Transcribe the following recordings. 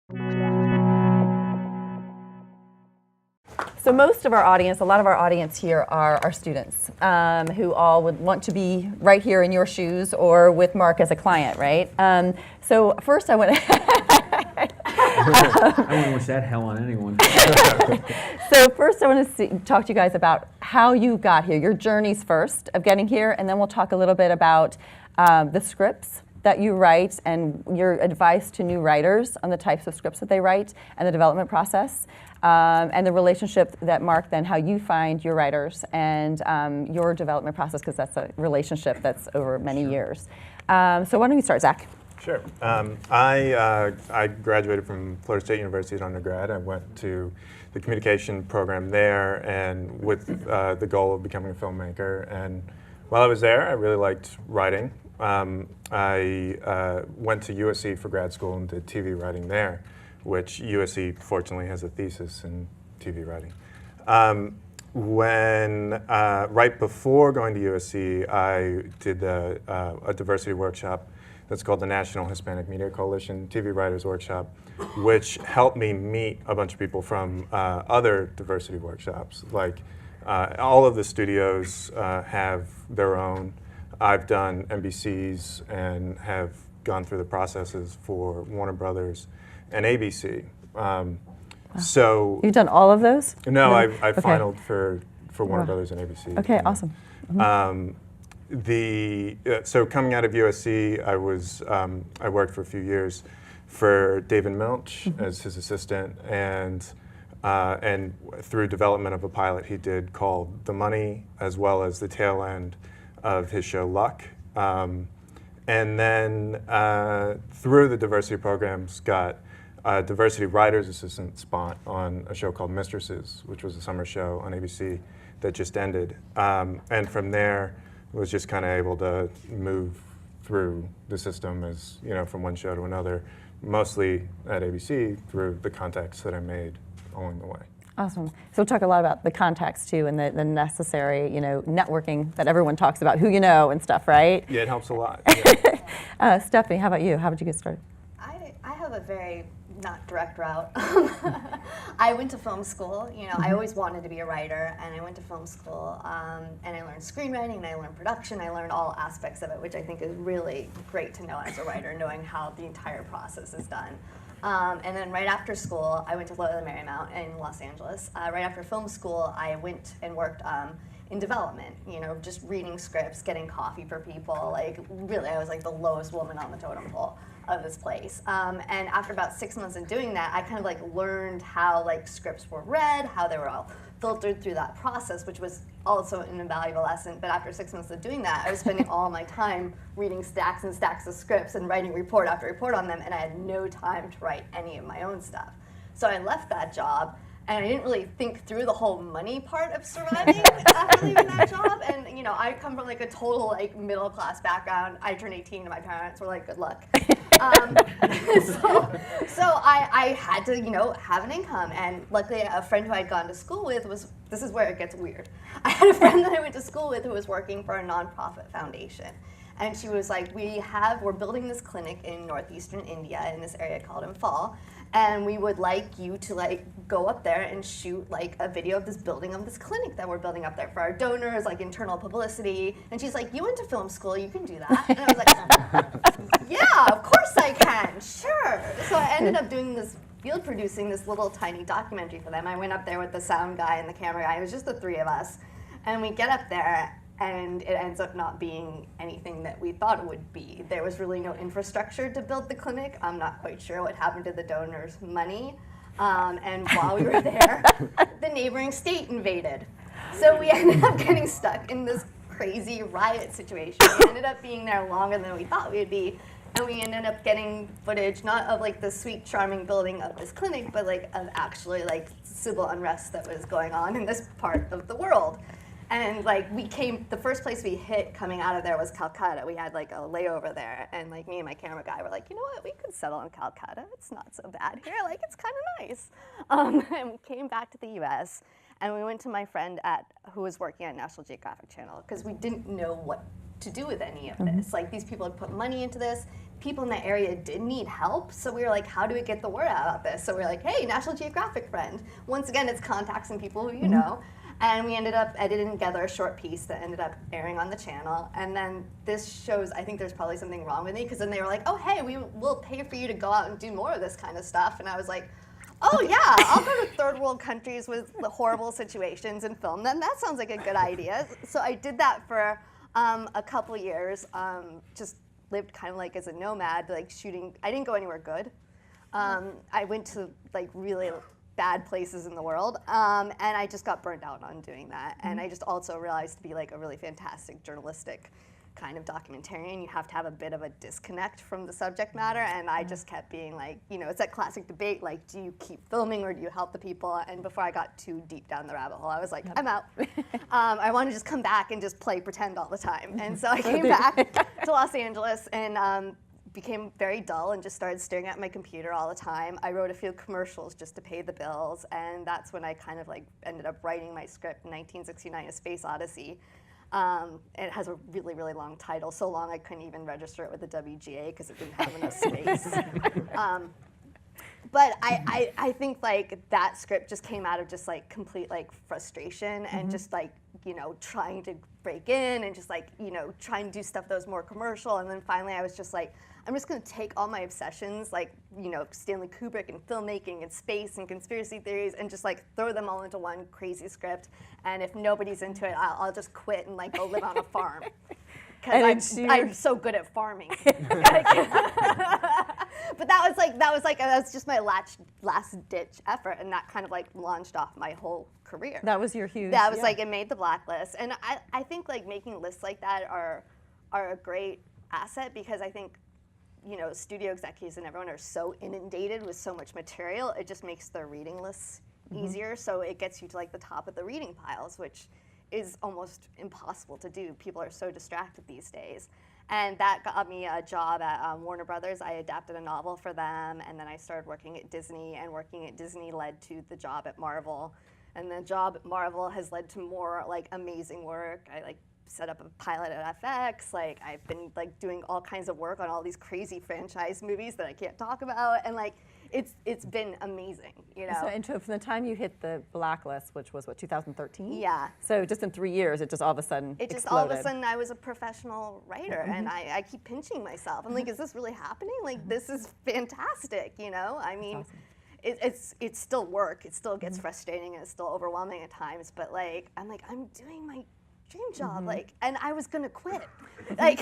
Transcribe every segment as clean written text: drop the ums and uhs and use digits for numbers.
So most of our audience, a lot of our audience here are our students who all would want to be right here in your shoes or with Marc as a client, right? So first I want to... I wouldn't wish that hell on anyone. So first I want to talk to you guys about how you got here, your journeys first of getting here, and then we'll talk a little bit about the scripts that you write and your advice to new writers on the types of scripts that they write and the development process. And the relationship that Marc, then how you find your writers and your development process, because that's a relationship that's over many years. So why don't you start, Zack? Sure. I graduated from Florida State University at undergrad. I went to the communication program there, and with the goal of becoming a filmmaker. And while I was there, I really liked writing. I went to USC for grad school and did TV writing there, which USC fortunately has a thesis in TV writing. Right before going to USC, I did a diversity workshop that's called the National Hispanic Media Coalition TV Writers Workshop, which helped me meet a bunch of people from other diversity workshops. Like all of the studios have their own. I've done NBC's and have gone through the processes for Warner Brothers and ABC. Wow. So you've done all of those? No, I finaled for Warner Brothers and ABC. Okay, awesome. Mm-hmm. So coming out of USC, I worked for a few years for David Milch as his assistant, and through development of a pilot he did called The Money, as well as the tail end of his show Luck. And then through the diversity programs, got a diversity writers assistant spot on a show called Mistresses, which was a summer show on ABC that just ended. And from there, was just kind of able to move through the system as, from one show to another, mostly at ABC through the contacts that I made along the way. Awesome. So we'll talk a lot about the contacts too, and the necessary, networking that everyone talks about, who you know and stuff, right? Yeah, it helps a lot. Yeah. Stephany, how about you? How did you get started? I have a very not direct route. I went to film school. I always wanted to be a writer, and I went to film school, and I learned screenwriting, and I learned production. I learned all aspects of it, which I think is really great to know as a writer, knowing how the entire process is done. And then right after school, I went to Loyola Marymount in Los Angeles. Right after film school, I went and worked in development, just reading scripts, getting coffee for people. Like, really, I was like the lowest woman on the totem pole of this place. And after about 6 months of doing that, I kind of learned how scripts were read, how they were all filtered through that process, which was also an invaluable lesson. But after 6 months of doing that, I was spending all my time reading stacks and stacks of scripts and writing report after report on them, and I had no time to write any of my own stuff. So I left that job, and I didn't really think through the whole money part of surviving after leaving that job. And I come from a total middle class background. I turned 18 and my parents were like, good luck. So I had to have an income, and luckily a friend who I'd gone to school with this is where it gets weird. I had a friend that I went to school with who was working for a nonprofit foundation. And she was like, we're building this clinic in northeastern India in this area called Imphal, and we would like you to go up there and shoot a video of this building of this clinic that we're building up there for our donors, internal publicity. And she's like, you went to film school, you can do that. And I was like, yeah, of course I can, sure. So I ended up doing field producing this little tiny documentary for them. I went up there with the sound guy and the camera guy. It was just the three of us. And we get up there, and it ends up not being anything that we thought it would be. There was really no infrastructure to build the clinic. I'm not quite sure what happened to the donors' money. And while we were there, the neighboring state invaded. So we ended up getting stuck in this crazy riot situation. We ended up being there longer than we thought we would be. And we ended up getting footage, not of the sweet, charming building of this clinic, but of actually civil unrest that was going on in this part of the world. And the first place we hit coming out of there was Calcutta. We had a layover there, and me and my camera guy were like, you know what, we could settle in Calcutta. It's not so bad here. It's kind of nice. And we came back to the US, and we went to my friend who was working at National Geographic Channel, because we didn't know what to do with any of this. These people had put money into this. people in the area did need help. So we were like, how do we get the word out about this? So we were like, hey, National Geographic friend. Once again, it's contacts and people who you know. And we ended up editing together a short piece that ended up airing on the channel. And then this shows, I think there's probably something wrong with me, because then they were like, oh, hey, we'll pay for you to go out and do more of this kind of stuff. And I was like, oh yeah, I'll go to third world countries with horrible situations and film them. That sounds like a good idea. So I did that for a couple years, just lived kind of like as a nomad, like shooting. I didn't go anywhere good. I went to like really bad places in the world, and I just got burned out on doing that. And I just also realized to be like a really fantastic journalistic kind of documentarian, you have to have a bit of a disconnect from the subject matter, and I just kept being like, you know, it's that classic debate, like, do you keep filming or do you help the people? And before I got too deep down the rabbit hole, I was like, I'm out. I want to just come back and just play pretend all the time. And so I came back to Los Angeles and became very dull and just started staring at my computer all the time. I wrote a few commercials just to pay the bills, and that's when I kind of like ended up writing my script, 1969: A Space Odyssey. It has a really, really long title, so long I couldn't even register it with the WGA because it didn't have enough space. But I think like that script just came out of just like complete like frustration and just like, you know, trying to break in and just like, you know, trying to do stuff that was more commercial. And then finally I was just like, I'm just going to take all my obsessions, like, you know, Stanley Kubrick and filmmaking and space and conspiracy theories, and just like throw them all into one crazy script. And if nobody's into it, I'll just quit and like go live on a farm. Because I'm so good at farming. But that was just my last ditch effort, and that kind of like launched off my whole career. That was your huge. That was like, it made the blacklist, and I think like making lists like that are a great asset, because I think, you know, studio executives and everyone are so inundated with so much material, it just makes their reading lists easier. So it gets you to like the top of the reading piles, which is almost impossible to do. People are so distracted these days. And that got me a job at Warner Brothers. I adapted a novel for them, and then I started working at Disney, and working at Disney led to the job at Marvel. And the job at Marvel has led to more like amazing work. I like set up a pilot at FX. Like I've been like doing all kinds of work on all these crazy franchise movies that I can't talk about, and like it's been amazing, you know. So from the time you hit the blacklist, which was what, 2013? Yeah. So just in 3 years, it just all of a sudden It just exploded. all of a sudden I was a professional writer, and I keep pinching myself. I'm like, is this really happening? Like this is fantastic, you know. I mean, it's still work. It still gets frustrating and it's still overwhelming at times. But like I'm doing my dream job, like, and I was gonna quit, like.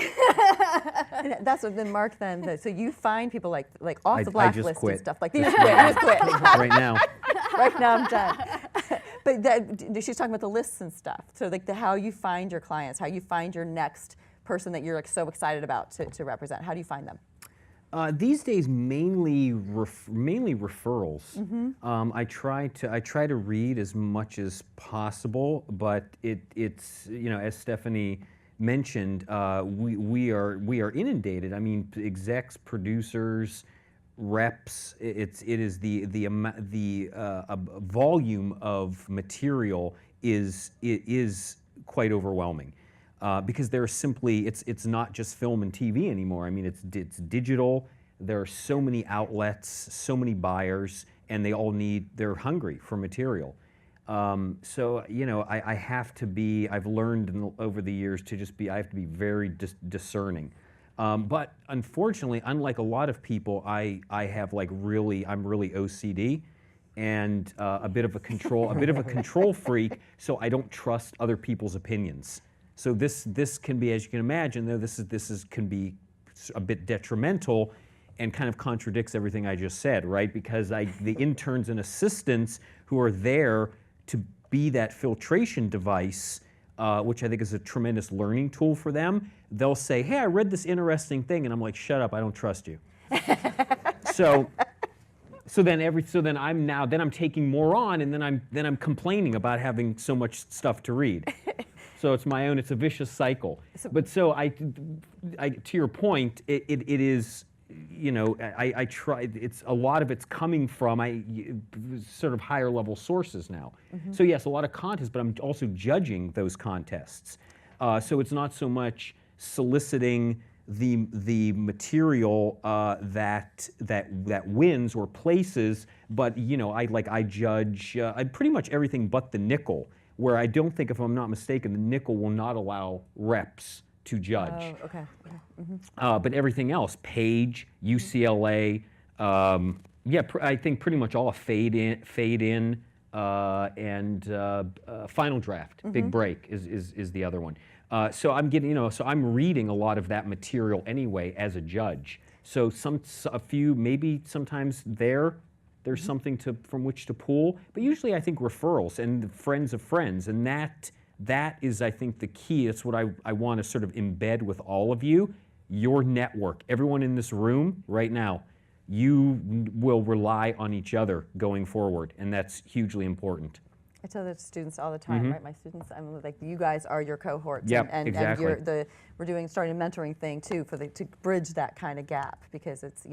And that's what then Mark so you find people like off the I just blacklist quit. and stuff like you just quit. Right now. Right now I'm done. But she's talking about the lists and stuff. So like how you find your clients, how you find your next person that you're like so excited about to represent. How do you find them? These days, mainly referrals. I try to read as much as possible, but it's, you know, as Stephany mentioned, we are inundated. I mean, execs, producers, reps. It is the volume of material is quite overwhelming. Because there's simply, it's not just film and TV anymore. I mean, it's digital. There are so many outlets, so many buyers, and they're hungry for material. So, you know, I have to be, I've learned over the years to just be, I have to be very discerning. But unfortunately, unlike a lot of people, I have like I'm really OCD. And a bit of a control freak, so I don't trust other people's opinions. So this can be, as you can imagine, though, can be a bit detrimental and kind of contradicts everything I just said, right? Because the interns and assistants who are there to be that filtration device, which I think is a tremendous learning tool for them, they'll say, hey, I read this interesting thing, and I'm like, shut up, I don't trust you. So then I'm taking more on, and then I'm complaining about having so much stuff to read. So it's a vicious cycle. But so to your point, it is, you know, I try. It's a lot of it's coming from sort of higher level sources now. So yes, a lot of contests, but I'm also judging those contests. So it's not so much soliciting the material that wins or places, but I judge pretty much everything but the nickel, where I don't think, if I'm not mistaken, the nickel will not allow reps to judge. Oh, okay. But everything else, Page, UCLA, I think pretty much all Fade In, and Final Draft, Big Break is the other one. So I'm getting, so I'm reading a lot of that material anyway as a judge. So a few, maybe sometimes there's something from which to pull, but usually I think referrals and friends of friends, and that is, I think, the key. That's what I want to sort of embed with all of you. Your network, everyone in this room right now, you will rely on each other going forward, and that's hugely important. I tell the students all the time, right? My students, I'm like, you guys are your cohorts, Yep, and exactly. we're starting a mentoring thing too to bridge that kind of gap, because it's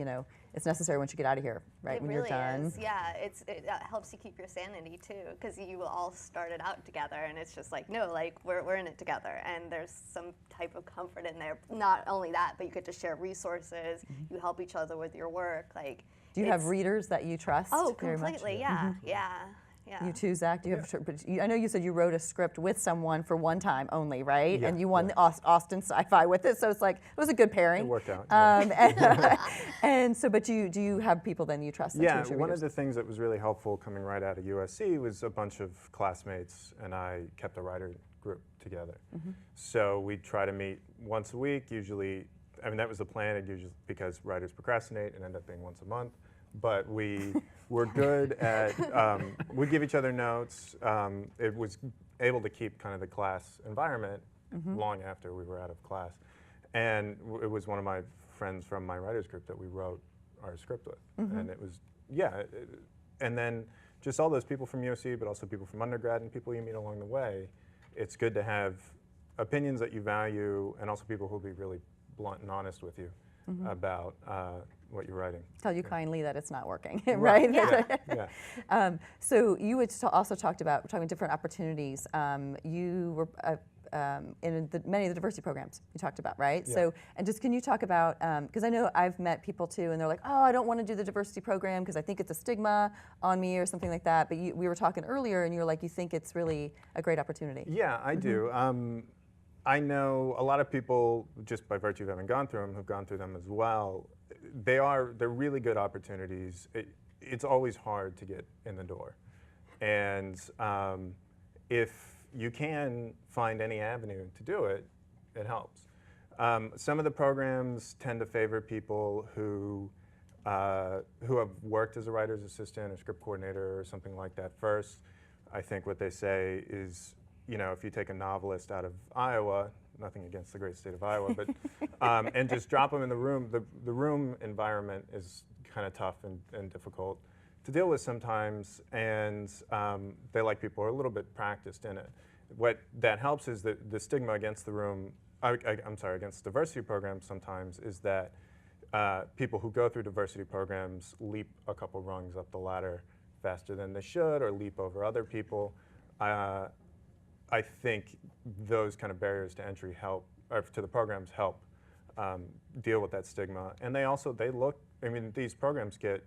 it's necessary once you get out of here, right? It when really you're done. is. Yeah, it helps you keep your sanity too, because you all started out together, and it's just like, no, like we're in it together, and there's some type of comfort in there. Not only that, but you get to share resources. You help each other with your work. Like, Do you have readers that you trust? Oh, very much? completely. Yeah, yeah. Yeah. You too, Zach? Do you have? I know you said you wrote a script with someone for one time only, right? Yeah, and you won the Austin Sci-Fi with it, so it's like it was a good pairing. It worked out. And so, but do you have people then you trust? Yeah, one of the things that was really helpful coming right out of USC was a bunch of classmates and I kept a writer group together. So we'd try to meet once a week, usually. I mean, that was the plan, because writers procrastinate and end up being once a month. But we were good at, we'd give each other notes. It was able to keep kind of the class environment long after we were out of class. And it was one of my friends from my writers group that we wrote our script with. And it was, and then just all those people from USC, but also people from undergrad and people you meet along the way. It's good to have opinions that you value, and also people who will be really blunt and honest with you about what you're writing. Tell you kindly that it's not working, right? Yeah. So you had also talked about talking different opportunities. You were in many of the diversity programs you talked about, right? Yeah. So, and just can you talk about, because I know I've met people too, and they're like, oh, I don't want to do the diversity program because I think it's a stigma on me or something like that. But we were talking earlier, and you were like, you think it's really a great opportunity. Yeah, I do. I know a lot of people, just by virtue of having gone through them, who've gone through them as well. They're really good opportunities. It's always hard to get in the door. And if you can find any avenue to do it, it helps. Some of the programs tend to favor people who have worked as a writer's assistant or script coordinator or something like that first. I think what they say is, if you take a novelist out of Iowa, nothing against the great state of Iowa, but and just drop them in the room, the room environment is kind of tough and difficult to deal with sometimes, and they like people who are a little bit practiced in it. What that helps is that the stigma against the room, against diversity programs sometimes is that people who go through diversity programs leap a couple rungs up the ladder faster than they should, or leap over other people. I think those kind of barriers to entry to the programs help deal with that stigma. And these programs get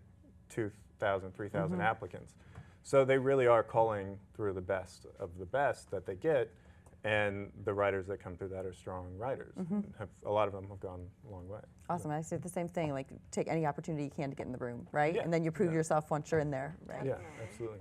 2,000, 3,000 applicants. So they really are culling through the best of the best that they get. And the writers that come through that are strong writers. A lot of them have gone a long way. Awesome. I say the same thing, like take any opportunity you can to get in the room, right? Yeah. And then you prove yourself once you're in there, right? Yeah, absolutely.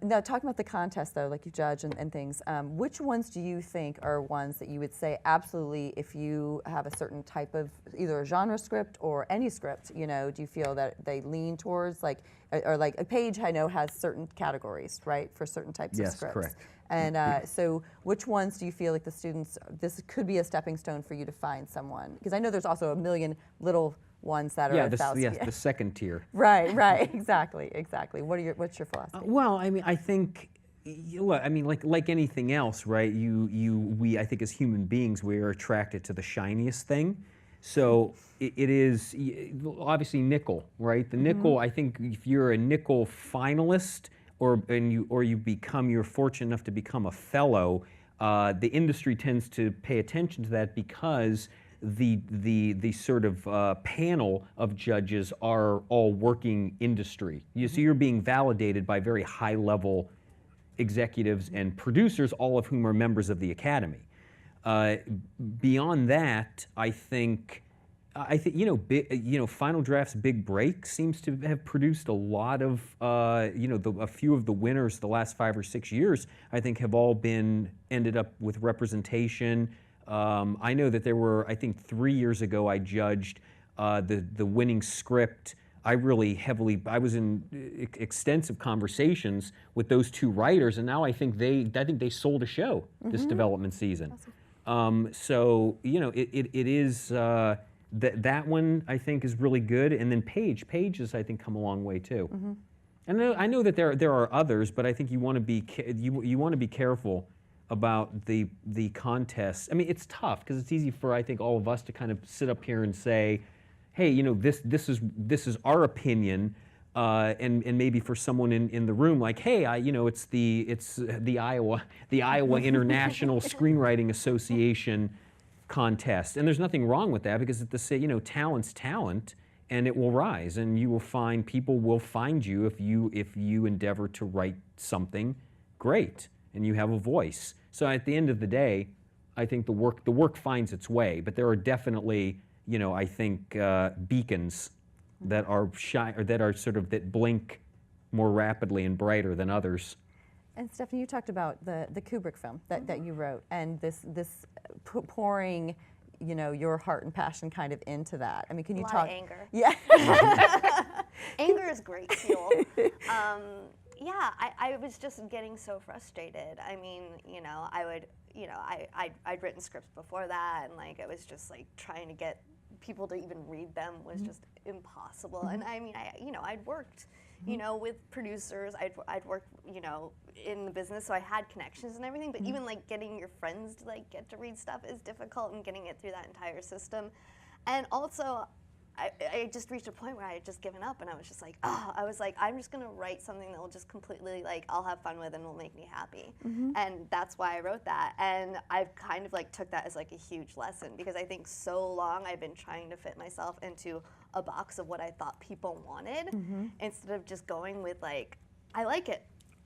Now, talking about the contest, though, like you judge and things, which ones do you think are ones that you would say absolutely, if you have a certain type of either a genre script or any script, do you feel that they lean towards, like a Page, I know, has certain categories, right, for certain types of scripts? Yes, correct. And so which ones do you feel like the students, this could be a stepping stone for you to find someone? Because I know there's also a million little ones that are the second tier. Right, exactly. What's your philosophy? Well, I mean, I think, like anything else, right? We, I think as human beings, we are attracted to the shiniest thing. So it is obviously nickel, right? The nickel, I think if you're a nickel finalist, you're fortunate enough to become a fellow, the industry tends to pay attention to that because the sort of panel of judges are all working industry. So you're being validated by very high level executives and producers, all of whom are members of the Academy. Beyond that, I think Final Draft's Big Break seems to have produced a lot of a few of the winners the last 5 or 6 years. I think have all ended up with representation. I know that there were, I think 3 years ago, I judged the winning script. I was in extensive conversations with those 2 writers, and now I think they sold a show this development season. Awesome. So it is that one I think is really good, and then Paige has I think come a long way too. And I know that there are others, but I think you want to be careful about the contest. I mean, it's tough because it's easy for I think all of us to kind of sit up here and say, hey, this is our opinion, and maybe for someone in the room, like, hey, it's the Iowa International Screenwriting Association contest, and there's nothing wrong with that because talent's talent, and it will rise, and you will find people will find you if you endeavor to write something great and you have a voice. So at the end of the day, I think the work finds its way, but there are definitely I think beacons that are that blink more rapidly and brighter than others. And Stephany, you talked about the Kubrick film that you wrote, and this pouring, your heart and passion kind of into that. I mean, can you talk? A lot of anger. Yeah. Anger is great fuel. Yeah, I was just getting so frustrated. I mean, I'd written scripts before that, and like it was just like trying to get people to even read them was just impossible. And I mean, I'd worked, with producers. I'd worked, in the business, so I had connections and everything. But even like getting your friends to like get to read stuff is difficult, and getting it through that entire system. And also, I just reached a point where I had just given up, and I was just like, I was like, I'm just gonna write something that will just completely like I'll have fun with and will make me happy. And that's why I wrote that. And I've kind of like took that as like a huge lesson, because I think so long I've been trying to fit myself into a box of what I thought people wanted, instead of just going with like, I like it,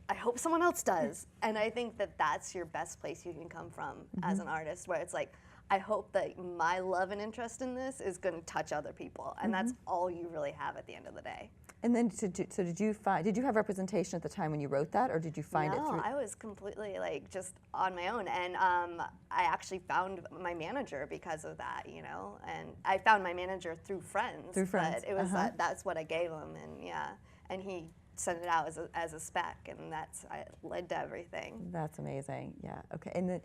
I hope someone else does. And I think that that's your best place you can come from as an artist, where it's like, I hope that my love and interest in this is going to touch other people, and that's all you really have at the end of the day. And then, so did you have representation at the time when you wrote that, or did you find it through? No, I was completely like just on my own, and I actually found my manager because of that, and I found my manager through friends. But it was that's what I gave him, and he sent it out as a spec, and that's led to everything. That's amazing. Yeah. Okay. And then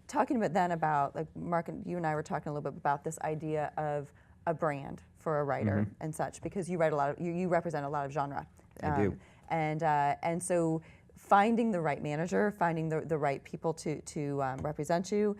talking about like Marc, and you and I were talking a little bit about this idea of a brand for a writer and such, because you write a lot of you represent a lot of genre. I do. And so finding the right manager, finding the right people to represent you.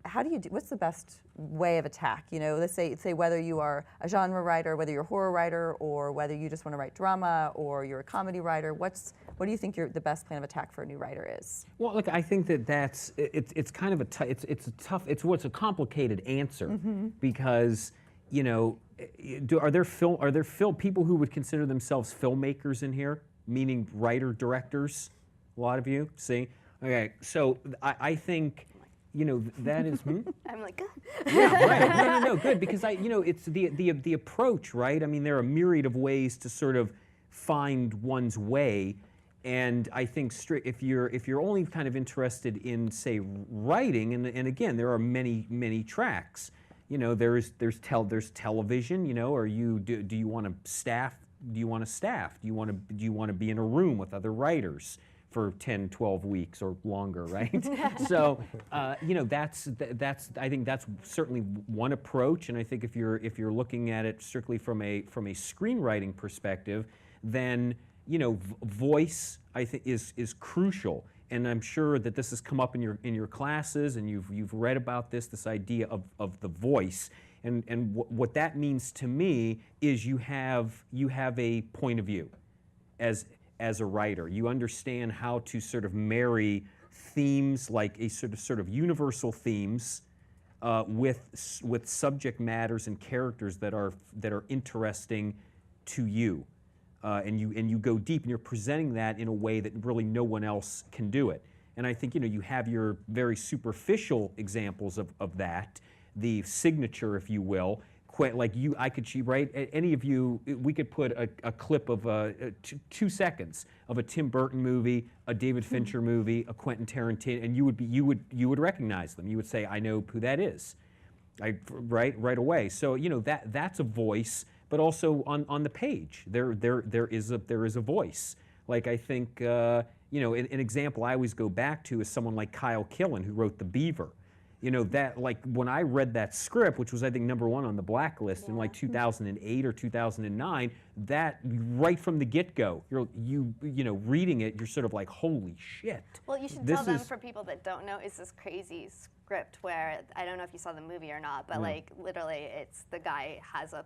How do you do? What's the best way of attack? Let's say whether you are a genre writer, whether you're a horror writer, or whether you just want to write drama, or you're a comedy writer. What do you think the best plan of attack for a new writer is? Well, look, I think it's kind of it's a complicated answer, because are there people who would consider themselves filmmakers in here, meaning writer directors? A lot of you see. Okay, so I think. That is. I'm like, good. Yeah, right. No, good, because it's the approach, right? I mean, there are a myriad of ways to sort of find one's way, and I think if you're only kind of interested in, say, writing, and again, there are many tracks. There's television. Or do you want to staff? Do you want to staff? Do you want to be in a room with other writers for 10, 12 weeks or longer, right? So, I think that's certainly one approach. And I think if you're looking at it strictly from a screenwriting perspective, then voice I think is crucial. And I'm sure that this has come up in your classes, and you've read about this idea of the voice. And what that means to me is you have a point of view as a writer. You understand how to sort of marry themes, like a sort of universal themes, with subject matters and characters that are interesting to you, and you go deep, and you're presenting that in a way that really no one else can do it. And I think you have your very superficial examples of that, the signature, if you will. Like I could right? Any of you, we could put a clip of 2 seconds of a Tim Burton movie, a David Fincher movie, a Quentin Tarantino, and you would recognize them. You would say, I know who that is, right away. So that's a voice, but also on the page there is a voice. Like I think an example I always go back to is someone like Kyle Killen, who wrote The Beaver. That, like, when I read that script, which was, I think, #1 on the blacklist in like 2008 or 2009, that right from the get-go, reading it, you're sort of like, holy shit. Well, you should tell them, for people that don't know, it's this crazy script where, I don't know if you saw the movie or not, but like literally it's the guy has a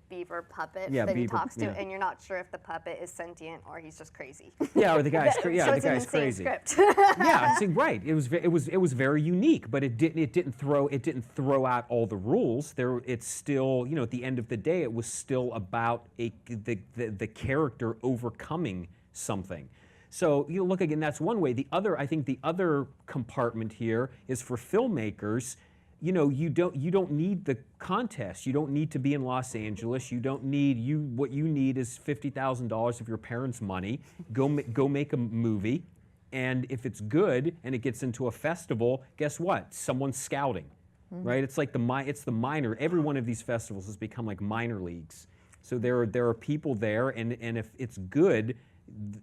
beaver puppet that he talks to, and you're not sure if the puppet is sentient or he's just crazy. Yeah, or the guy's so the it's guy's an crazy. Script. Yeah, see, right. It was very unique, but it didn't throw out all the rules. It's still, at the end of the day, it was still about the character overcoming something. So look again. That's one way. I think the other compartment here is for filmmakers. You don't need the contest. You don't need to be in Los Angeles. You don't need What you need is $50,000 of your parents' money. Go make a movie, and if it's good and it gets into a festival, guess what? Someone's scouting, right? It's like it's the minor. Every one of these festivals has become like minor leagues. So there are people there, and if it's good,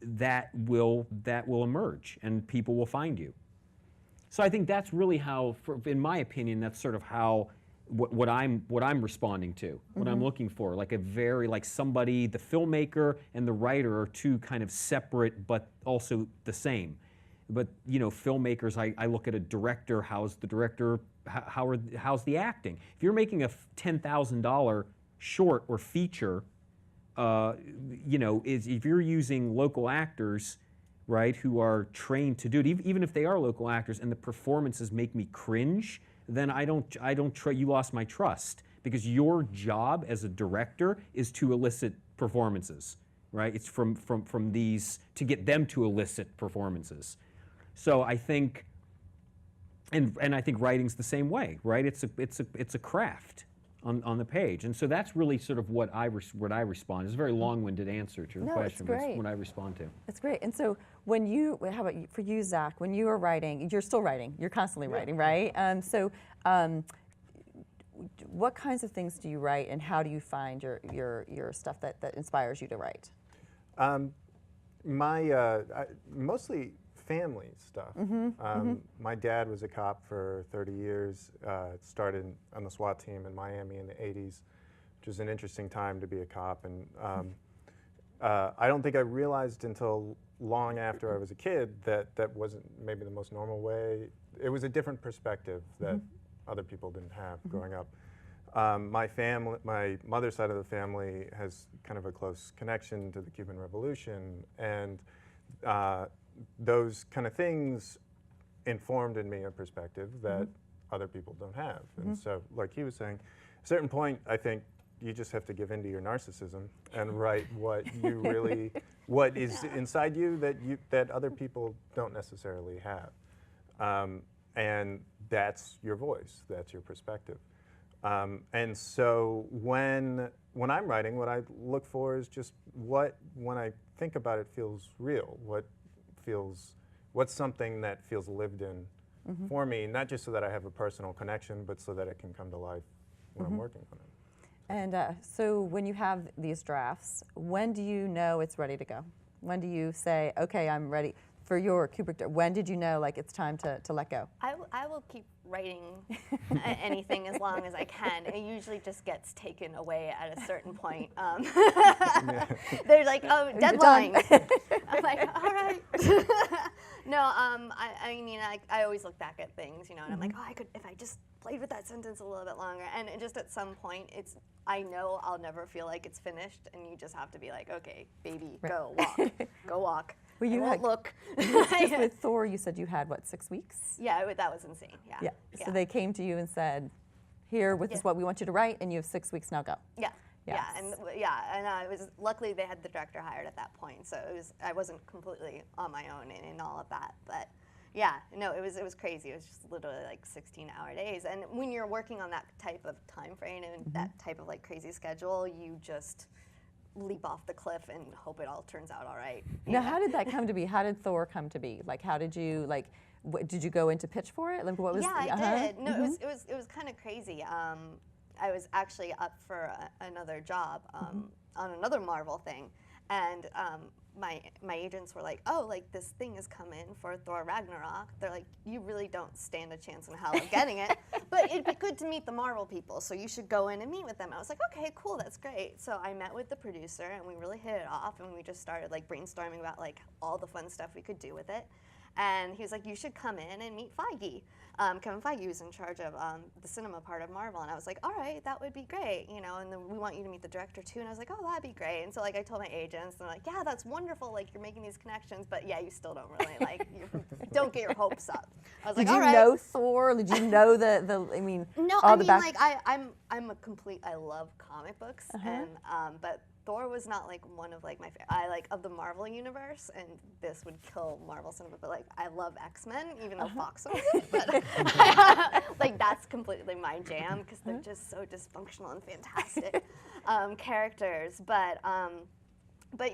that will emerge, and people will find you. So I think that's really how, in my opinion, that's sort of how what I'm responding to, what I'm looking for. Like somebody, the filmmaker and the writer are two kind of separate but also the same. But filmmakers, I look at a director. How's the director? How's the acting? If you're making a $10,000 short or feature, if you're using local actors, right, who are trained to do it, even if they are local actors, and the performances make me cringe, then I don't you lost my trust, because your job as a director is to elicit performances, right? It's from these to get them to elicit performances. So I think, and I think writing's the same way, right? It's a craft on the page, and so that's really sort of what I respond. It's a very long-winded answer to your question, but it's what I respond to. It's great. And so how about for you, Zach? When you are writing, you're still writing. You're constantly writing, right? What kinds of things do you write, and how do you find your stuff that inspires you to write? Mostly family stuff. My dad was a cop for 30 years, started on the SWAT team in Miami in the 80s, which was an interesting time to be a cop. And I don't think I realized until long after I was a kid that wasn't maybe the most normal way. It was a different perspective that other people didn't have growing up. My mother's side of the family has kind of a close connection to the Cuban Revolution, and those kind of things informed in me a perspective that other people don't have. And so, like he was saying, at a certain point, I think you just have to give in to your narcissism and write what you really, what is inside you that other people don't necessarily have. And that's your voice, that's your perspective. And so when I'm writing, what I look for is just when I think about it, feels real. What's something that feels lived in for me, not just so that I have a personal connection, but so that it can come to life when I'm working on it. And so when you have these drafts, when do you know it's ready to go? When do you say, okay, I'm ready? For your Kubrick, when did you know like it's time to let go? I will keep writing anything as long as I can. It usually just gets taken away at a certain point. They're like, oh, deadline. I'm like, all right. No, I mean, I always look back at things, and I'm like, oh, if I just played with that sentence a little bit longer. And just at some point, I know I'll never feel like it's finished, and you just have to be like, okay, baby, go walk, go walk. Well, you I won't had- look. Just with Thor, you said you had, what, 6 weeks? Yeah, that was insane. Yeah. Yeah. So they came to you and said, here, this is what we want you to write, and you have 6 weeks now, go. Yeah. Yes. And it was luckily they had the director hired at that point, so I wasn't completely on my own in all of that. But yeah, no, it was crazy. It was just literally like 16-hour days, and when you're working on that type of time frame and that type of like crazy schedule, you just leap off the cliff and hope it all turns out all right. Now, how did that come to be? How did Thor come to be? Like, how did you, like, did you go into pitch for it? Like, what was? Yeah, I did. No, it was kind of crazy. I was actually up for another job on another Marvel thing, and my agents were like, "Oh, like this thing has come in for Thor Ragnarok." They're like, "You really don't stand a chance in hell of getting it, but it'd be good to meet the Marvel people, so you should go in and meet with them." I was like, "Okay, cool, that's great." So I met with the producer, and we really hit it off, and we just started like brainstorming about like all the fun stuff we could do with it. And he was like, "You should come in and meet Feige." Kevin Feige was in charge of the cinema part of Marvel, and I was like, "All right, that would be great, you know." And then we want you to meet the director too, and I was like, "Oh, that'd be great." And so like I told my agents, and they're like, "Yeah, that's wonderful. Like you're making these connections, but yeah, you still don't really like don't get your hopes up." I was Did like, "All you right." know Thor? Did you know the? I mean, No, all I the mean back. like I'm a complete. I love comic books, and but Thor was not like one of like my I like of the Marvel universe, and this would kill Marvel cinema. But like I love X-Men, even though Fox owns it. But like that's completely my jam because they're just so dysfunctional and fantastic characters. But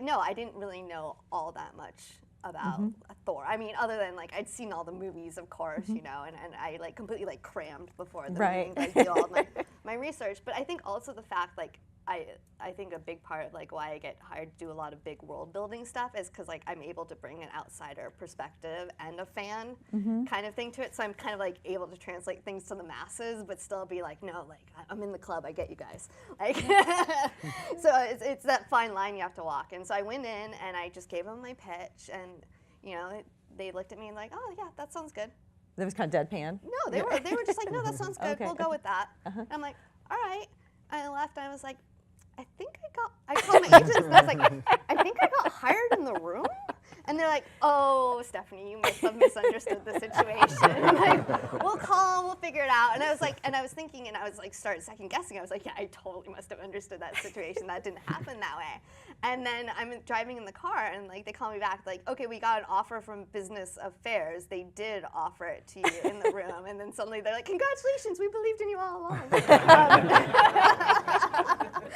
no, I didn't really know all that much about Thor. I mean, other than like I'd seen all the movies, of course, you know, and I like completely like crammed before the Right. meeting, like do all of my research. But I think also the fact like I think a big part of like why I get hired to do a lot of big world building stuff is because like I'm able to bring an outsider perspective and a fan kind of thing to it. So I'm kind of like able to translate things to the masses, but still be like, no, like I'm in the club, I get you guys. Like, so it's that fine line you have to walk. And so I went in and I just gave them my pitch, and you know they looked at me and like, oh yeah, that sounds good. That was kind of deadpan. No, they were just like, no, that sounds good. Okay, We'll go okay. with that. And I'm like, all right. And I left and I was like, I called my agents and I was like, I think I got hired in the room. And they're like, oh, Stephany, you must have misunderstood the situation. I'm like, we'll figure it out. And I was like, and I was thinking, and I was like, started second guessing. I was like, yeah, I totally must have understood that situation. That didn't happen that way. And then I'm driving in the car, and like they call me back, like, okay, we got an offer from Business Affairs. They did offer it to you in the room. And then suddenly they're like, congratulations, we believed in you all along.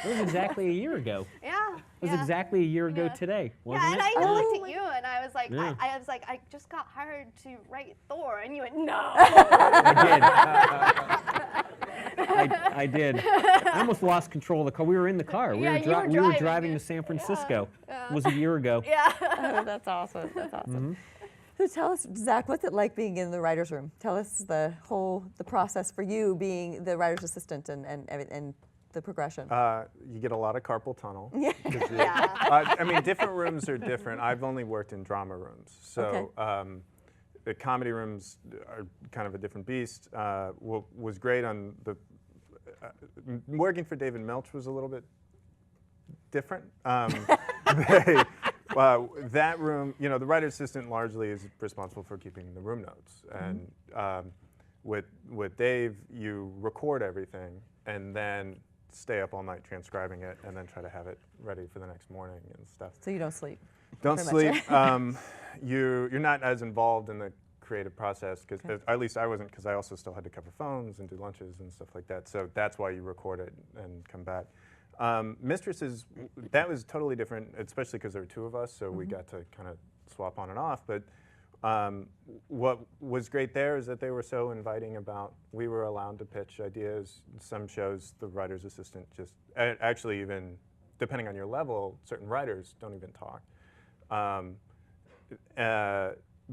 It was exactly a year ago. Yeah. It was exactly a year ago today, wasn't Yeah, and it? I looked at you and I was like, Yeah. I was like, I just got hired to write Thor, and you went, no. I did. I almost lost control of the car. We were in the car. Yeah, you were we were driving, driving yeah. to San Francisco. Yeah. It was a year ago. Yeah. Oh, that's awesome. That's awesome. So tell us, Zach, what's it like being in the writer's room? Tell us the process for you being the writer's assistant and the progression. You get a lot of carpal tunnel. Yeah. I mean, different rooms are different. I've only worked in drama rooms, so the comedy rooms are kind of a different beast. Was great on the working for David Milch was a little bit different. That room, you know, the writer's assistant largely is responsible for keeping the room notes, and with Dave, you record everything and then stay up all night transcribing it, and then try to have it ready for the next morning and stuff. So you don't sleep. Don't pretty sleep. much. You're not as involved in the creative process, because at least I wasn't, because I also still had to cover phones and do lunches and stuff like that. So that's why you record it and come back. Mistresses, that was totally different, especially because there were two of us, so we got to kind of swap on and off. But what was great there is that they were so inviting about, we were allowed to pitch ideas. Some shows, the writer's assistant just, actually even, depending on your level, certain writers don't even talk.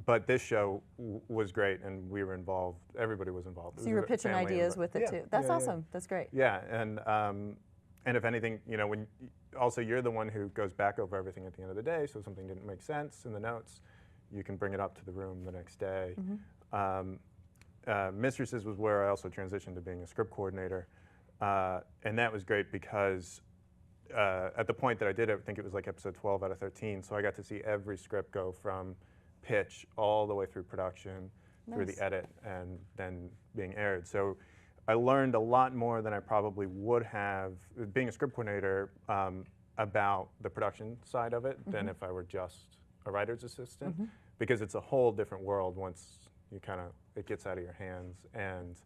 But this show was great, and we were involved, everybody was involved. So you were pitching ideas with it too. That's awesome. That's great. Yeah, and if anything, you know, also you're the one who goes back over everything at the end of the day, so if something didn't make sense in the notes, you can bring it up to the room the next day. Mistresses was where I also transitioned to being a script coordinator, and that was great because at the point that I did it, I think it was like episode 12 out of 13. So I got to see every script go from pitch all the way through production, through the edit, and then being aired. So I learned a lot more than I probably would have, being a script coordinator, about the production side of it than if I were just a writer's assistant, because it's a whole different world once you it gets out of your hands and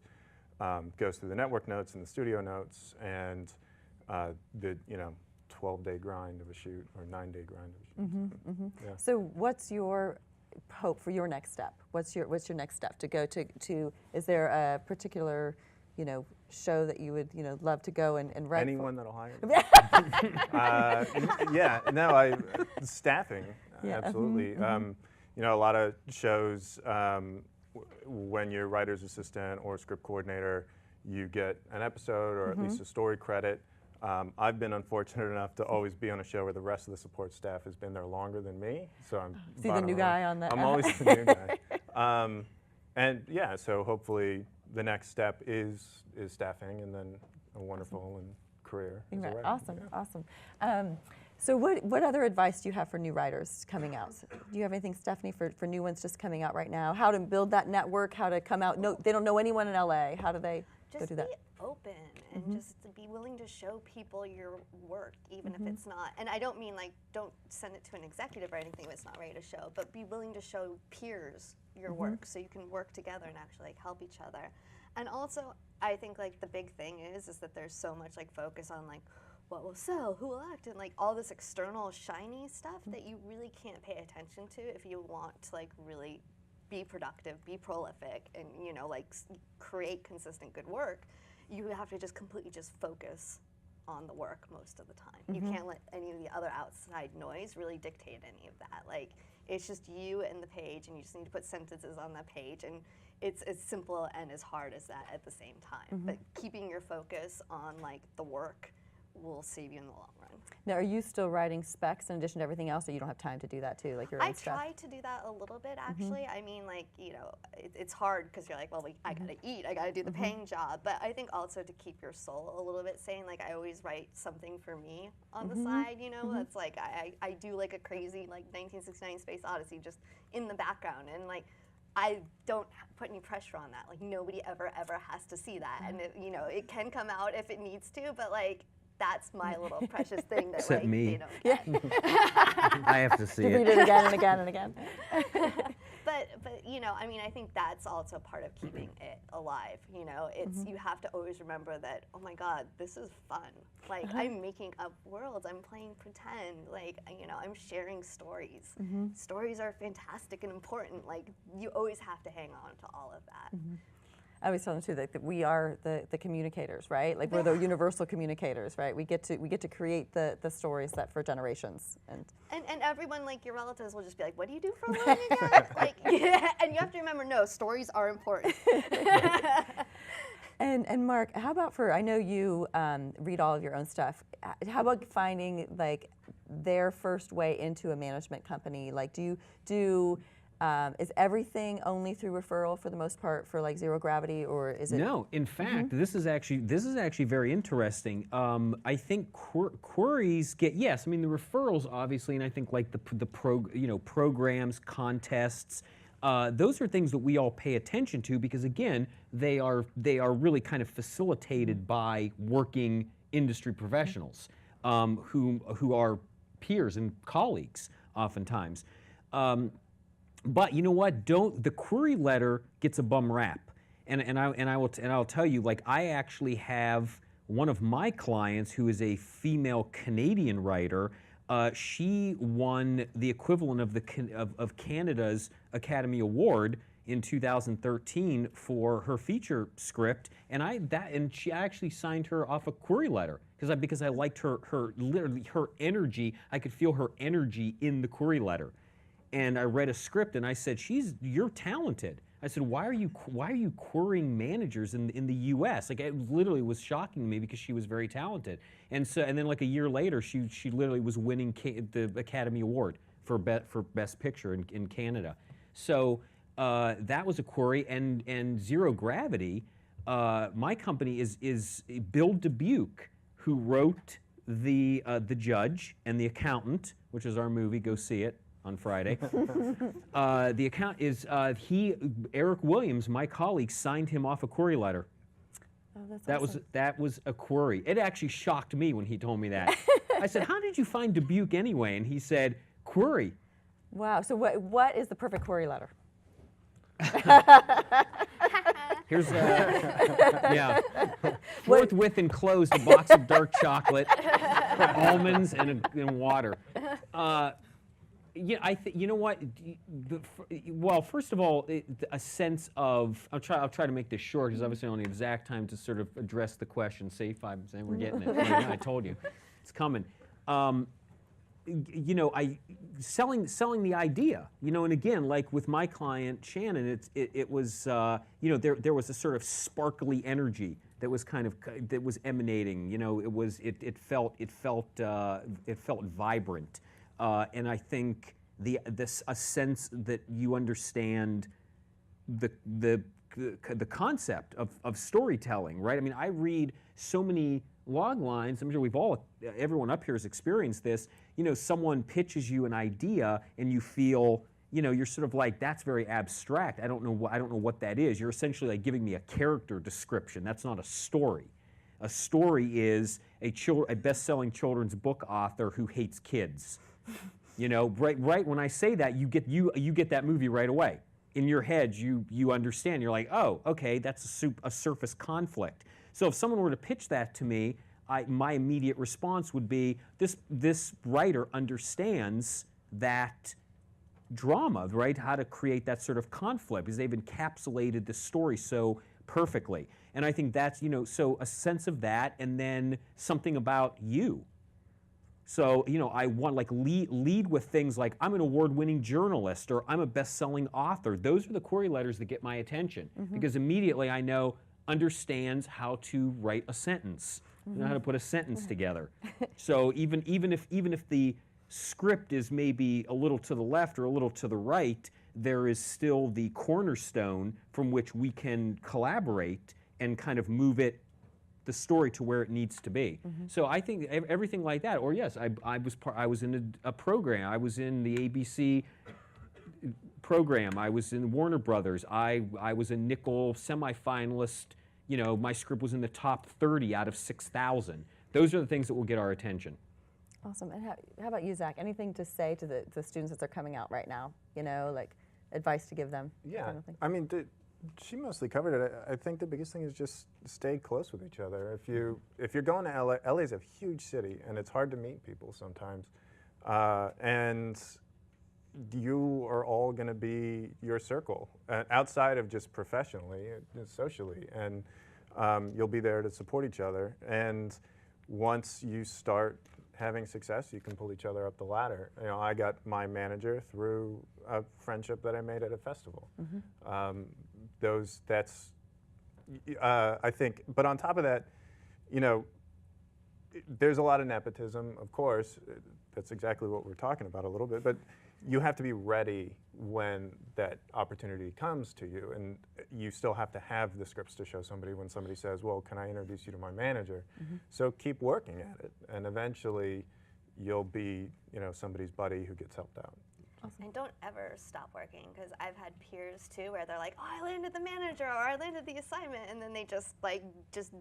goes through the network notes and the studio notes and the 12-day grind of a shoot or 9-day grind of a shoot. Yeah. So what's your hope for your next step? What's your next step to go to? Is there a particular show that you would love to go and write? Anyone that'll hire me. Staffing, absolutely. A lot of shows, when you're writer's assistant or script coordinator, you get an episode or at least a story credit. I've been unfortunate enough to always be on a show where the rest of the support staff has been there longer than me, so I'm the new guy on that. I'm always the new guy. And yeah, so hopefully the next step is staffing, and then a wonderful career as a writer. Awesome. So what other advice do you have for new writers coming out? Do you have anything, Stephany, for new ones just coming out right now? How to build that network, how to come out? No, they don't know anyone in LA. How do they go do that? Just be open and just to be willing to show people your work, even if it's not. And I don't mean don't send it to an executive or anything if it's not ready to show, but be willing to show peers your work so you can work together and actually help each other. And also, I think the big thing is that there's so much focus on what will sell, who will act, and all this external shiny stuff that you really can't pay attention to if you want to really be productive, be prolific, and create consistent good work. You have to just completely just focus on the work most of the time. You can't let any of the other outside noise really dictate any of that. It's just you and the page, and you just need to put sentences on that page, and it's as simple and as hard as that at the same time. But keeping your focus on the work will save you in the long run. Now, are you still writing specs in addition to everything else, or you don't have time to do that too, your own I stuff? try to do that a little bit, actually. I mean, it's hard because you're I gotta eat, I gotta do the paying job. But I think also to keep your soul a little bit sane, I always write something for me on the side, That's I do a crazy 1969 Space Odyssey just in the background, and I don't put any pressure on that. Nobody ever has to see that, and it can come out if it needs to, but that's my little precious thing that Except me. they don't get. I have to see Read it. it again and again and again. But I mean, I think that's also part of keeping it alive. It's you have to always remember that, oh my God, this is fun. I'm making up worlds. I'm playing pretend. I'm sharing stories. Stories are fantastic and important. You always have to hang on to all of that. I always tell them too that we are the communicators, right? We're the universal communicators, right? We get to create the stories that for generations. And everyone, your relatives will just be what do you do for a living again? And you have to remember, no, stories are important. And Marc, how about I know you read all of your own stuff. How about finding their first way into a management company? Is everything only through referral for the most part for Zero Gravity, or is it? No, in fact, this is actually very interesting. I think queries get, yes, I mean the referrals obviously, and I think the programs, contests, those are things that we all pay attention to because again, they are really kind of facilitated by working industry professionals who are peers and colleagues oftentimes. But you know what? The query letter gets a bum rap, and I'll tell you, I actually have one of my clients who is a female Canadian writer. She won the equivalent of Canada's Academy Award in 2013 for her feature script, and she actually signed her off a query letter because I liked her energy. I could feel her energy in the query letter. And I read a script and I said, you're talented. I said, why are you querying managers in the U.S.? It literally was shocking to me because she was very talented. And then a year later, she literally was winning the Academy Award for Best Picture in Canada. So that was a query. And Zero Gravity, my company is Bill Dubuque, who wrote the judge and the accountant, which is our movie. Go see it on Friday. The account is Eric Williams, my colleague, signed him off a query letter. Oh, that's That awesome. was a query. It actually shocked me when he told me that. I said, "How did you find Dubuque anyway?" And he said, "Query." Wow. So what is the perfect query letter? Here's yeah. Forthwith enclosed a box of dark chocolate, almonds, and water. Yeah, you know what? Well, first of all, a sense of I'll try to make this short because obviously I only have exact time to sort of address the question. Say 5%, we're getting it. I told you, it's coming. You know, selling the idea. You know, and again, like with my client Shannon, it was you know, there was a sort of sparkly energy that was that was emanating. You know, it felt vibrant. And I think a sense that you understand the concept of storytelling, right? I mean, I read so many log lines. I'm sure everyone up here has experienced this. You know, someone pitches you an idea, and you feel, you know, you're sort of like, that's very abstract. I don't know what that is. You're essentially like giving me a character description. That's not a story. A story is a best-selling children's book author who hates kids. You know, right when I say that, you get that movie right away. In your head, you understand. You're like, oh, okay, that's a surface conflict. So if someone were to pitch that to me, my immediate response would be, this writer understands that drama, right? How to create that sort of conflict, because they've encapsulated the story so perfectly. And I think that's, you know, so a sense of that, and then something about you. So, you know, I want like lead with things like, I'm an award-winning journalist, or I'm a best-selling author. Those are the query letters that get my attention, because immediately I know understands how to write a sentence, know how to put a sentence together. So even if the script is maybe a little to the left or a little to the right, there is still the cornerstone from which we can collaborate and kind of move the story to where it needs to be. So I think everything like that. Or yes, I was in a program. I was in the ABC program. I was in Warner Brothers. I was a Nickel semifinalist. You know, my script was in the top 30 out of 6,000. Those are the things that will get our attention. Awesome. And how about you, Zach? Anything to say to the students as they're coming out right now? You know, like advice to give them? Yeah, Kind of thing? I mean, she mostly covered it. I think the biggest thing is just stay close with each other. If you're going to LA, LA's a huge city, and it's hard to meet people sometimes. And you are all going to be your circle, outside of just professionally, socially, and you'll be there to support each other. And once you start having success, you can pull each other up the ladder. You know, I got my manager through a friendship that I made at a festival. I think, but on top of that, you know, there's a lot of nepotism, of course. That's exactly what we're talking about a little bit, but you have to be ready when that opportunity comes to you, and you still have to have the scripts to show somebody when somebody says, well, can I introduce you to my manager? So keep working at it, and eventually you'll be, you know, somebody's buddy who gets helped out. And don't ever stop working, because I've had peers too where they're like, oh, I landed the manager, or I landed the assignment, and then they just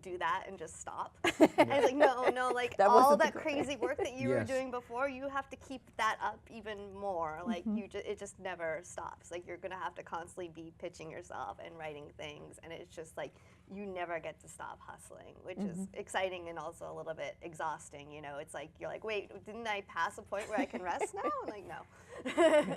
do that and just stop. And it's like, no, like all that crazy work that you were doing before, you have to keep that up even more. Like it just never stops. Like you're gonna have to constantly be pitching yourself and writing things, and it's just like you never get to stop hustling, which is exciting and also a little bit exhausting. You know, it's like you're like, wait, didn't I pass a point where I can rest now? I'm like, no.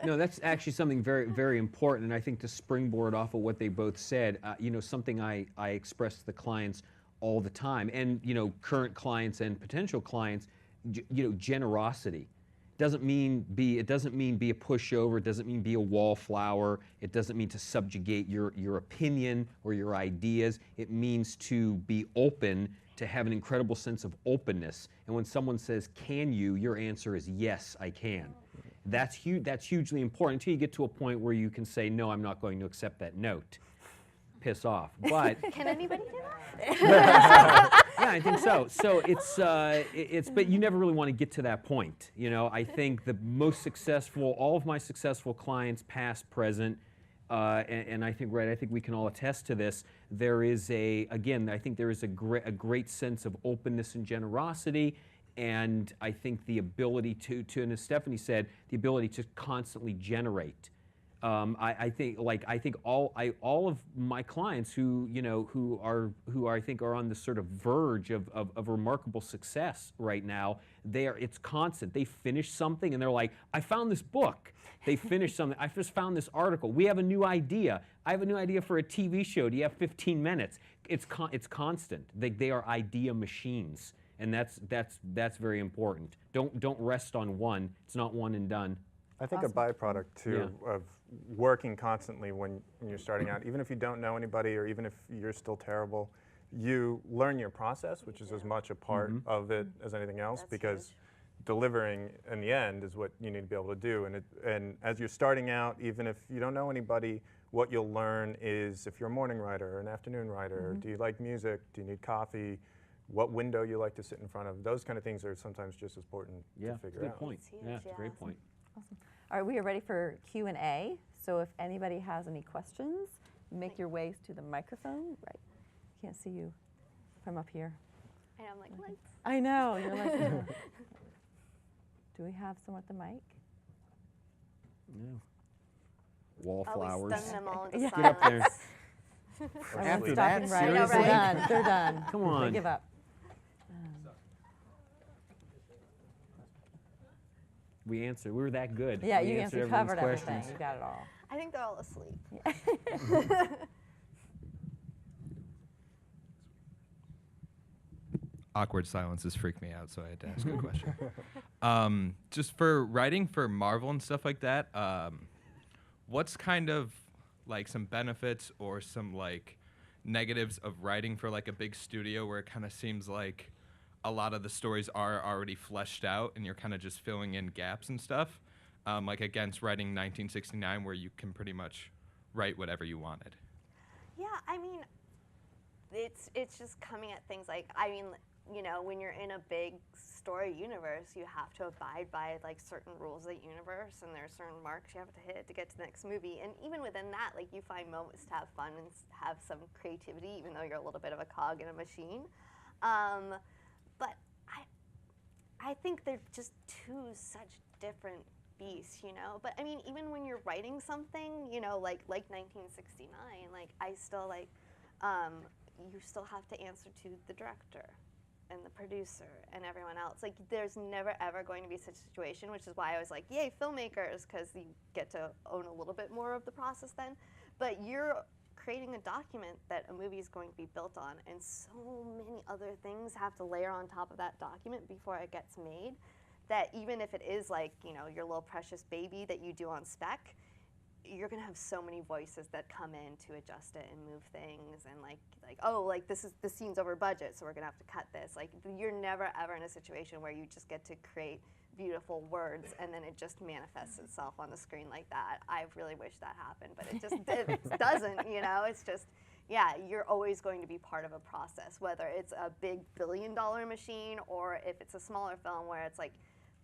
No, that's actually something very, very important, and I think to springboard off of what they both said, you know, something I express to the clients all the time, and you know, current clients and potential clients, you know, generosity. It doesn't mean be a pushover. It doesn't mean be a wallflower. It doesn't mean to subjugate your opinion or your ideas. It means to be open, to have an incredible sense of openness. And when someone says, "Can you?" your answer is, "Yes, I can." That's huge. That's hugely important until you get to a point where you can say, "No, I'm not going to accept that note." Piss off. But Can anybody do that? Yeah, I think so. So it's but you never really want to get to that point. You know, I think the most successful, all of my successful clients, past, present, and I think, right, I think we can all attest to this. There is again, I think there is a great sense of openness and generosity, and I think the ability to, and as Stephany said, the ability to constantly generate. I think all of my clients who I think are on the sort of verge of remarkable success right now. It's constant. They finish something and they're like, I found this book. They finish something. I just found this article. We have a new idea. I have a new idea for a TV show. Do you have 15 minutes? It's constant. They are idea machines, and that's very important. Don't rest on one. It's not one and done. I think a byproduct too of working constantly when you're starting out, even if you don't know anybody or even if you're still terrible, you learn your process, which is as much a part of it as anything else. That's because huge. delivering in the end is what you need to be able to do. And as you're starting out, even if you don't know anybody, what you'll learn is if you're a morning writer or an afternoon writer, do you like music, do you need coffee, what window you like to sit in front of, those kind of things are sometimes just as important to figure good out. point. It's huge, Yeah, it's a great yeah. point. Awesome. All right, we are ready for Q&A. So if anybody has any questions, make your ways to the microphone. Right. Can't see you from up here. And I'm like, lights. I know. You're like, do we have someone at the mic? No. Wallflowers. We stung them all into Yeah. Get up there. silence. Everyone's After stopping that, right. seriously? They're done. They're done. Come on. They give up. We answered. We were that good. Yeah, We you answered covered everyone's everything. questions. You got it all. I think they're all asleep. Awkward silences freak me out, so I had to ask a question. Just for writing for Marvel and stuff like that, what's kind of like some benefits or some like negatives of writing for like a big studio where it kind of seems like a lot of the stories are already fleshed out and you're kind of just filling in gaps and stuff, like against writing 1969 where you can pretty much write whatever you wanted? Yeah, I mean, it's just coming at things like, I mean, you know, when you're in a big story universe, you have to abide by like certain rules of the universe, and there are certain marks you have to hit to get to the next movie. And even within that, like you find moments to have fun and have some creativity, even though you're a little bit of a cog in a machine. But I think they're just two such different beasts, you know. But I mean, even when you're writing something, you know, like 1969, like I still like, you still have to answer to the director and the producer and everyone else. Like there's never ever going to be such a situation, which is why I was like, yay, filmmakers, because you get to own a little bit more of the process then. But you're creating a document that a movie is going to be built on, and so many other things have to layer on top of that document before it gets made, that even if it is like, you know, your little precious baby that you do on spec, you're gonna have so many voices that come in to adjust it and move things, and like oh, like this scene's over budget, so we're gonna have to cut this. Like you're never ever in a situation where you just get to create beautiful words and then it just manifests itself on the screen like that. I really wish that happened, but it doesn't, you know. It's just, yeah, you're always going to be part of a process, whether it's a big billion-dollar machine or if it's a smaller film where it's like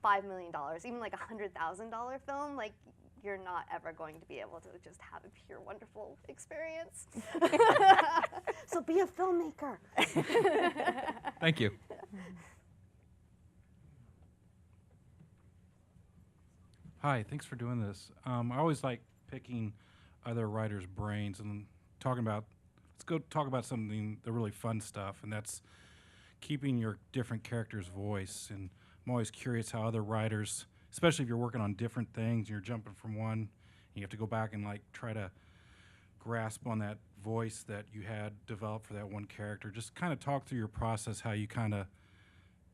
$5 million, even like $100,000 film, like you're not ever going to be able to just have a pure, wonderful experience. So be a filmmaker. Thank you. Hi, thanks for doing this. I always like picking other writers' brains and talking about, let's go talk about something, the really fun stuff, and that's keeping your different characters' voice. And I'm always curious how other writers, especially if you're working on different things and you're jumping from one, and you have to go back and like try to grasp on that voice that you had developed for that one character. Just kind of talk through your process, how you kind of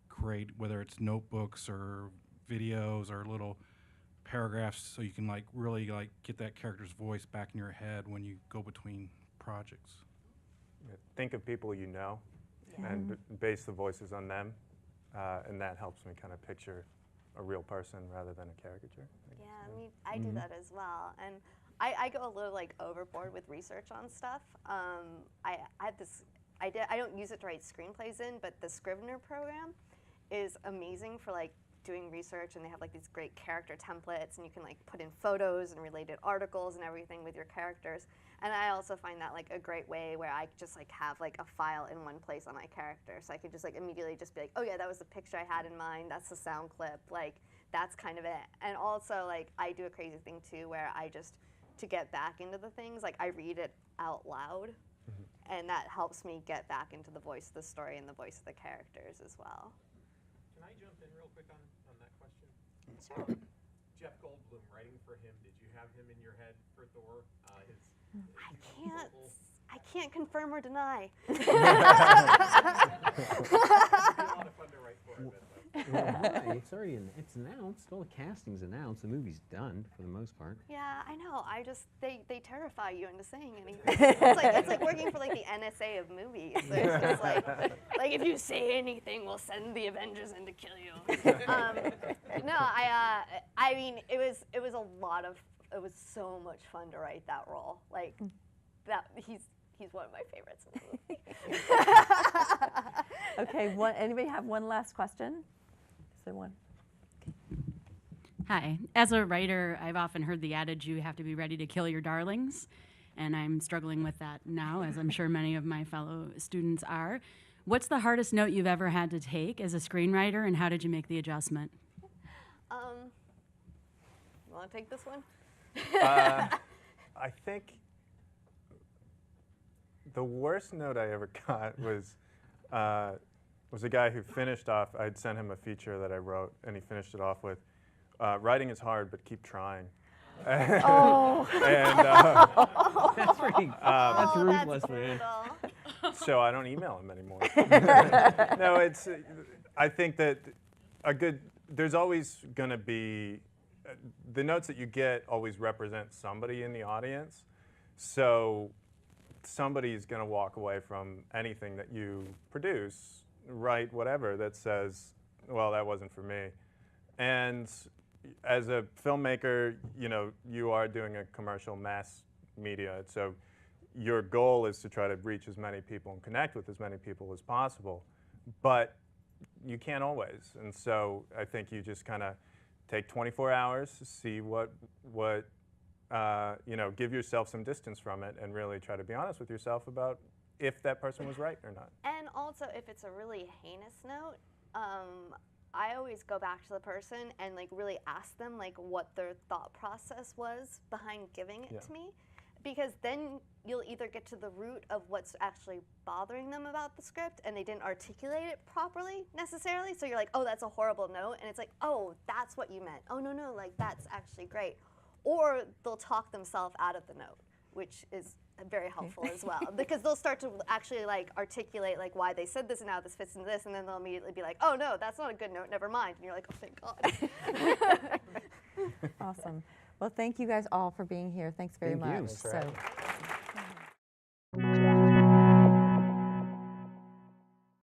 create, whether it's notebooks or videos or little paragraphs, so you can like really like get that character's voice back in your head when you go between projects. Think of people you know and base the voices on them, and that helps me kind of picture a real person rather than a caricature. Yeah, I mean, I do that as well, and I go a little like overboard with research on stuff. I had this I don't use it to write screenplays in, but the Scrivener program is amazing for like doing research, and they have like these great character templates, and you can like put in photos and related articles and everything with your characters. And I also find that like a great way where I just like have like a file in one place on my character, so I could just like immediately just be like, oh yeah, that was the picture I had in mind, that's the sound clip, like that's kind of it. And also like I do a crazy thing too where I just, to get back into the things, like I read it out loud, and that helps me get back into the voice of the story and the voice of the characters as well. Can I jump in real quick on that question? Sure. Jeff Goldblum, writing for him, did you have him in your head for Thor? I can't confirm or deny. It'd be a lot of fun to write for him. Well, it's already it's announced. All the casting's announced. The movie's done for the most part. Yeah, I know. I just they terrify you into saying anything. It's like working for like the NSA of movies. So it's just like if you say anything, we'll send the Avengers in to kill you. No, I mean it was so much fun to write that role. Like that he's one of my favorites in the movie. Okay, anybody have one last question? Is there one? Hi. As a writer, I've often heard the adage, you have to be ready to kill your darlings, and I'm struggling with that now, as I'm sure many of my fellow students are. What's the hardest note you've ever had to take as a screenwriter, and how did you make the adjustment? You want to take this one? I think the worst note I ever got was a guy who finished off, I'd sent him a feature that I wrote, and he finished it off with, writing is hard, but keep trying. Oh. And That's pretty. That's ruthless, that's man. so I don't email him anymore. No, it's. I think that there's always going to be, the notes that you get always represent somebody in the audience. So somebody's going to walk away from anything that you produce, write whatever, that says, well, that wasn't for me. And as a filmmaker, you are doing a commercial mass media. So your goal is to try to reach as many people and connect with as many people as possible. But you can't always. And so I think you just kind of take 24 hours to see give yourself some distance from it and really try to be honest with yourself about if that person was right or not. And also, if it's a really heinous note, I always go back to the person and like really ask them like what their thought process was behind giving it to me, because then you'll either get to the root of what's actually bothering them about the script, and they didn't articulate it properly necessarily. So you're like, oh, that's a horrible note, and it's like, oh, that's what you meant. Oh no, like that's actually great. Or they'll talk themselves out of the note, which is very helpful as well, because they'll start to actually like articulate like why they said this and how this fits into this, and then they'll immediately be like, oh no, that's not a good note, never mind. And you're like, oh thank God. Awesome. Well, thank you guys all for being here. Thanks very Thank you. much. Thanks for having me.